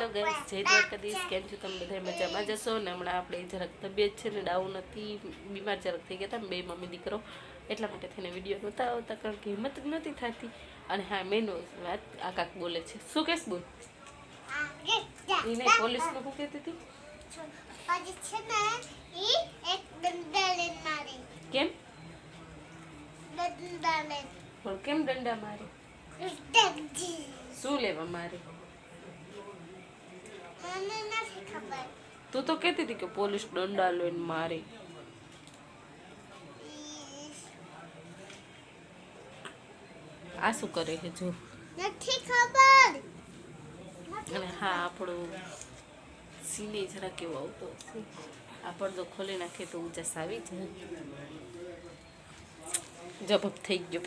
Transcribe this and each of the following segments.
Hello guys, જય દ્વારકાધીશ. કેમ છો તમે બધા? મજામાં જશો ને? હમણાં આપણે જરાક તબિયત છે ને ડાઉન હતી, બીમાર જરાક થઈ ગયા હતા બે મમ્મી દીકરો, એટલા માટે થઈને વિડીયો નહોતા આવતા, કારણ કે હિંમત જ નહોતી થતી. અને હા, મેન વાત આ કાક બોલે છે. શું કહેશ બોલ? એને પોલીસનું શું કહેતી હતી? કેમ પણ કેમ દંડા મારે? શું લેવા મારે? તું તો કહેતી હતી કે પોલીસ દંડા લઈને મારે. આ શું કરે છે જો? નથી ખબર. અને હા, આપણું સીને જરા કેવો આવતો હશે. આ પડદો ખોલી નાખે તો ઊંચા આવી જાય. જબબ થઈ ગયો.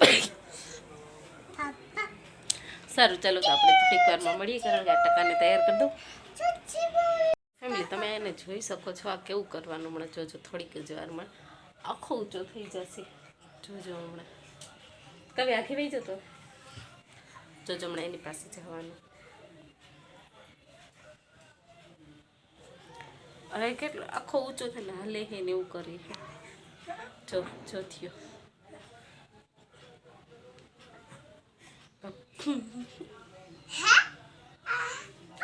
સારું, ચાલો તો આપણે થોડીક વારમાં મળીએ, કારણ કે આ ટકાને તૈયાર કરી દઉં. ફેમિલી, તમે એને જોઈ શકો છો આ કેવું કરવાનું. હમણાં જોજો, થોડીક જ વારમાં આખો ઊંચો થઈ જશે. જોજો હમણાં કવે આખી વહી જતો. જોજો હમણાં એની પાસે જવાનું. હવે કેટલો આખો ઊંચો થઈને હાલે હે ને એવું કરી. જો જો થયો.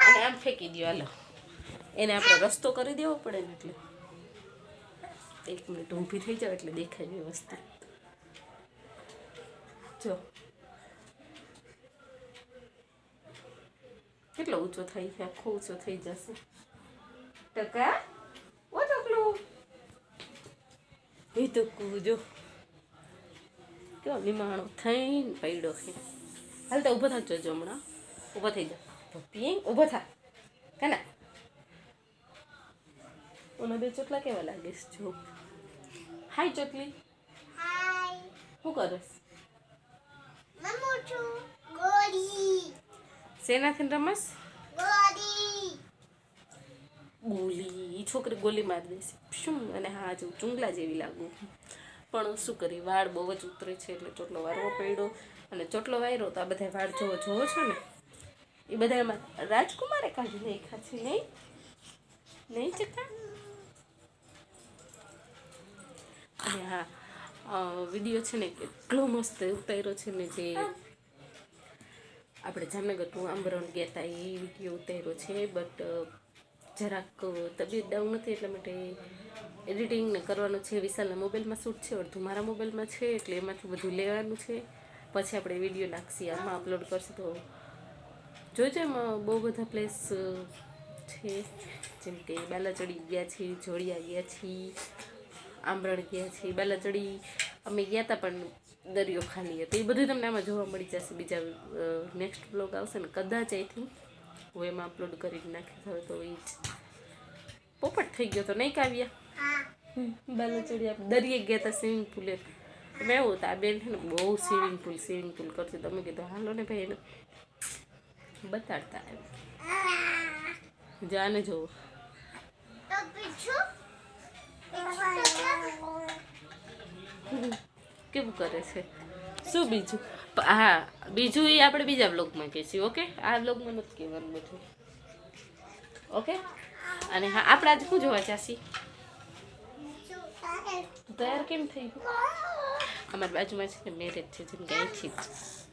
અને આમ ફેંકી દો. હાલો, એને આપણે રસ્તો કરી દેવો પડે ને, એટલે 1 મિનિટ ઊભી થઈ જાવ એટલે દેખાય વ્યવસ્થિત. જો કેટલો ઊંચો થાય છે, આખો ઊંચો થઈ જશે. ટકા ઓ ટકલું એ ટકું જો કેવો નિમાણો થઈને પડ્યો છે. હાલ તો ઊભો થજો. જો હમણાં ઊભો થઈ જાવ. પીએ ઊભો થા. કાના ઓના બે ચોટલા કેવા લાગે છે જો. હાય ચોટલી. હાય. શું કરસ? રમું છું ગોળી. શેનાથી રમસ? ગોળી. ગોલી. છોકરી ગોલી મારી દેશે શું? અને હા, જો ચુંગલા જેવી લાગુ, પણ શું કરી, વાળ બહુ જ ઉતરે છે એટલે ચોટલો વારવો પડ્યો. અને ચોટલો વાર્યો તો આ બધા વાળ જોવો છો ને, એ બધા એમાં રાજકુમારે કાઢી નાખ્યા છે. નહીં નહીં ચકા. અને હા, વિડીયો છે ને કેટલો મસ્ત ઉતાર્યો છે ને, જે આપણે જામનગર ટુ આંબરણ ગયા હતા એ વિડીયો ઉતાર્યો છે. બટ જરાક તબિયત ડાઉન નથી એટલા માટે એડિટિંગ ને કરવાનું છે. વિશાલના મોબાઈલમાં શૂટ છે, અડધું મારા મોબાઈલમાં છે, એટલે એમાંથી બધું લેવાનું છે. પછી આપણે વિડીયો નાખીએ, આમાં અપલોડ કરશું. તો જોજો, એમાં બહુ બધા પ્લેસ છે, જેમ કે બાલાચડી ગયા છીએ, જોડિયા ગયા છીએ, આંબરણ ગયા છીએ. બાલાચડી અમે ગયા હતા પણ દરિયો ખાલી હતો. એ બધું તમને આમાં જોવા મળી જશે. બીજા નેક્સ્ટ બ્લોગ આવશે ને કદાચ, અહીંથી હું એમાં અપલોડ કરી નાખીશ. હવે તો એ જ પોપટ થઈ ગયો તો નહીં કાવ્યા. બાલાચડી આપણે દરિયે ગયા હતા, સ્વિમિંગ પુલે. મેં એવું હતું આ બેન છે ને બહુ સ્વિમિંગ પુલ કરતી. તમે કીધું હાલો ને ભાઈ, એને બતાડતા જાને જોવો કેવું કરે છે. શું બીજું? હા, બીજું એ આપણે બીજા બ્લોગમાં કહીશું. ઓકે, આ બ્લોગમાં નથી કહેવાનું બધું. ઓકે. અને હા, આપણે આજે શું જોવા જાશી? તૈયાર કેમ થઈ ગયું? અમારી બાજુમાં છે ને મેરેજ છે, જેમ કે અહીંથી જ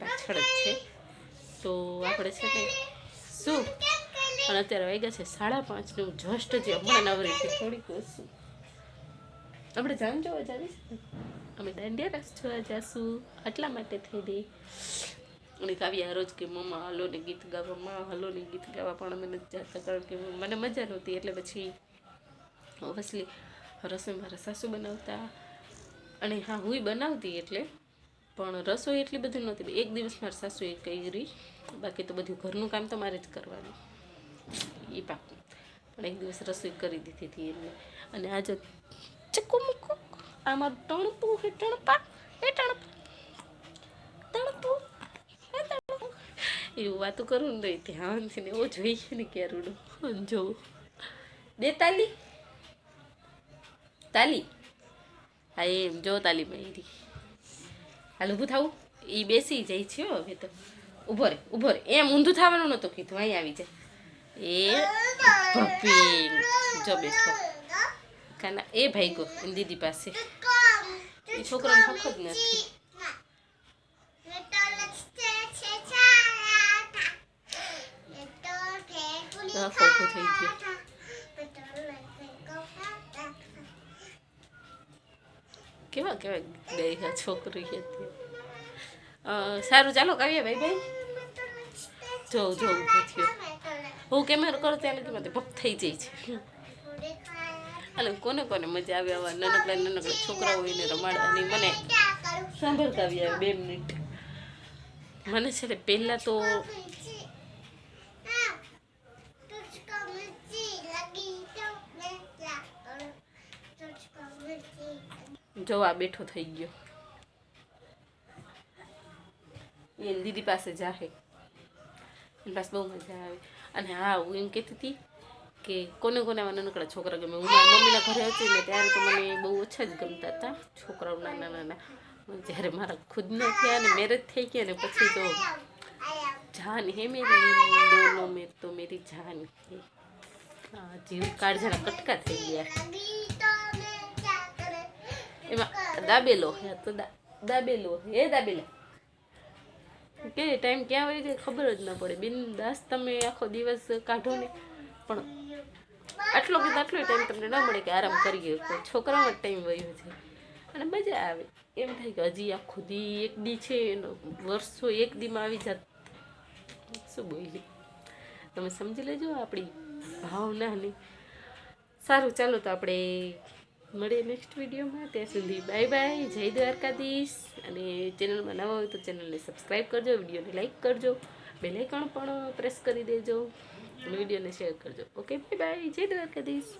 પાછળ જ છે. તો આપણે છે ને શું, અને અત્યારે વાગ્યા છે 5:30 ને હું જસ્ટ જે હમણાં નવરી છે થોડીક વસ્તુ. આપણે જામ જોવા જાવીશ, અમે દાંડિયા રાસ જોવા જાશું, એટલા માટે થઈ દે. અને કાવ્યા રોજ કે મમ્મા હલો ને ગીત ગાવા, માં હલો ને ગીત ગાવા, પણ અમે નથી જતા, કારણ કે મને મજા નહોતી. એટલે પછી ઓબ્વિયસલી રસોઈ મારા સાસુ બનાવતા, અને હા હુંય બનાવતી, એટલે પણ રસોઈ એટલી બધી નહોતી. એક દિવસ મારા સાસુએ કરી, બાકી તો બધું ઘરનું કામ તો મારે જ કરવાનું, એ પાકું. પણ એક દિવસ રસોઈ કરી દીધી હતી એમને. અને આજે ચક્કુ મૂકો આમાં ટણપું હે, ટણપા એ ટણપું એવું વાતું કરું ને ધ્યાનથી ને એવો જોઈએ ને ક્યારું જોવું. દે તાલી તાલી. હા એમ જો તાલી મારી. હાલ ઊભું થવું. એ બેસી જાય છે હવે તો. ઊભો રે એમ ઊંધું થવાનું નહોતું કીધું. અહીં આવી જાય. એ પપિંગ જો બેઠો કાના એ ભાઈ એની દીદી પાસે એ છોકરાને હક જ નથી. ફોફો થઈ ગયો. કેવા કેવા ગઈ છોકરી હતી. સારું ચાલો કાવ્યા ભાઈ ભાઈ જોઉં જોઉં થયો હું કેમેરો કરું ત્યાં લગી મને ભપ થઈ જાય છે. એટલે કોને કોને મજા આવે આવા નાનકડા છોકરા હોય ને રમાડવાની. મને સાંભળ કાવ્યા 2 મિનિટ. મને છે ને પહેલાં તો જો આ બેઠો થઈ ગયો એની દીદી પાસે જાહે એની પાસે બહુ મજા આવે. અને હા હું એમ કહેતી હતી કે કોને કોને આવા નાનકડા છોકરા ગમે. હું મારી મમ્મીના ઘરે હતી ને ત્યારે તો મને બહુ ઓછા જ ગમતા હતા છોકરાઓ નાના નાના. જ્યારે મારા ખુદના થયા ને મેરેજ થઈ ગયા ને પછી તો જાન હે મેરી દોનો મેં તો મેરી જાન હે. હા જીવ કાળજાના કટકા થઈ ગયા. એમાં દાબેલો હે તો દાબેલો હે દાબેલા કે ટાઈમ ક્યાં વહી જાય ખબર જ ન પડે. બિનદાસ તમે આખો દિવસ કાઢો ને પણ આટલો ટાઈમ તમને ન મળે કે આરામ કરીએ. છોકરામાં જ ટાઈમ વયો છે અને મજા આવે. એમ થાય કે હજી આખો દી એક દી છે એનો વર્ષો એક દીમાં આવી જાત. શું બોલી તમે સમજી લેજો આપણી ભાવનાની. સારું ચાલો તો આપણે મળીએ નેક્સ્ટ વિડીયોમાં. ત્યાં સુધી બાય બાય. જય દ્વારકાધીશ. અને ચેનલમાં નવા હોય તો ચેનલને સબસ્ક્રાઈબ કરજો, વિડીયોને લાઈક કરજો, બેલ આઇકન પણ પ્રેસ કરી દેજો અને વિડીયોને શેર કરજો. Okay bye bye. જય દ્વારકાધીશ.